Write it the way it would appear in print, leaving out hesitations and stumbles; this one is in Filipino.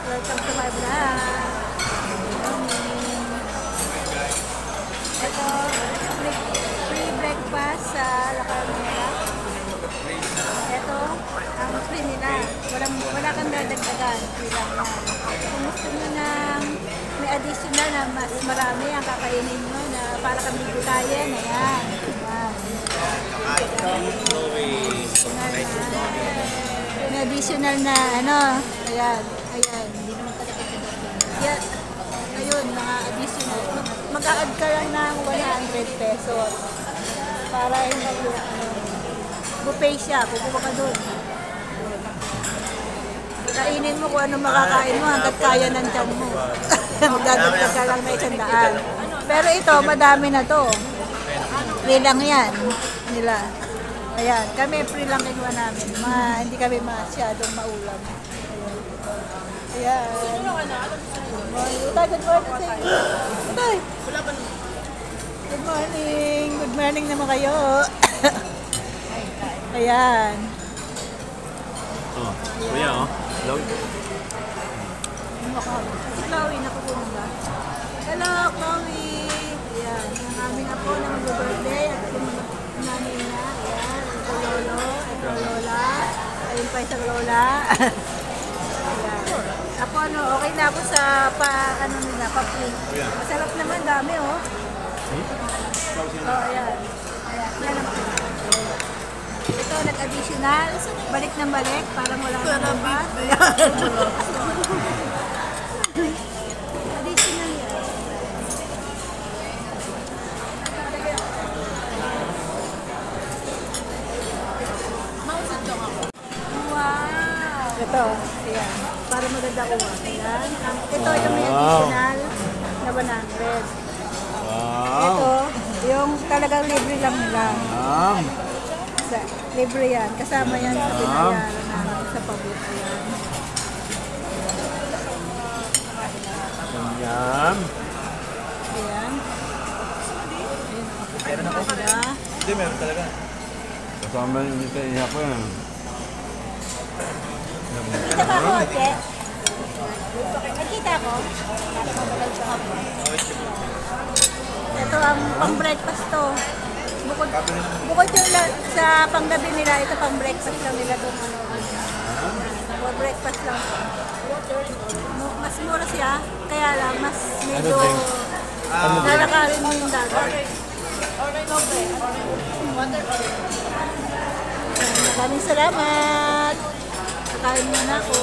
Welcome to my vlog. Ito, free breakfast sa La Carmela. Ito, ang free nila. Wala kang dadagdagan. Free lang yan. Kung gusto nyo na may additional na mas marami ang kakainin mo na para kang bibitayin. Ayan. Yung additional na ano. Ayan. Ayan. Yan. Ayun, mga additional. Mag-a-add ka lang ng 100 pesos. Para hindi buffet siya. Pupupa ka doon. Kainin mo kung ano makakain mo hanggat kaya ng tiyan mo. Magdadagdag ka lang na 100. Pero ito, madami na to. Free lang yan nila. Ayan, kami free lang kinuha namin. Hindi kami masyadong maulam. Ayan. Good morning sa inyo. Good morning. Good morning naman kayo. Ayan. Oh, kuya oh. Hello. Si Chloe, nakukunan ba? Hello, Chloe. Ayan, ang aming apo na mag-birthday at nanay niya. Ayan, ito lolo, ito lola. Ayun pa isang lola. Ayan. Ako ano, okay na ako sa ano nila, pa-plate. Masarap naman, dami oh. Oh, ayan. Ayan, yan naman. Ito, nag-additional. Balik ng balik. Parang wala na ba? Additional yan. Mausap lang ako. Wow! Ito, ayan. Para maganda ko. Ayan. Ito yung may additional na 100. Wow! Ito, yung talagang libre lang nila. Libre yan. Kasama yan sa binayaran namin sa pabot. Ayan. Yum! Ayan. Meron ako? Hindi, meron talaga. Kasama yung dito iya ko yan. Kita ba ako, Che? Nakita ko? Ito ang pang-breakfast to. Bukod yung sa panggabi nila, ito pang-breakfast lang nila doon. Breakfast lang. Mas mura siya, kaya lang mas medyo lalakarin mo yung dagat. Maraming salamat. Kain muna ako.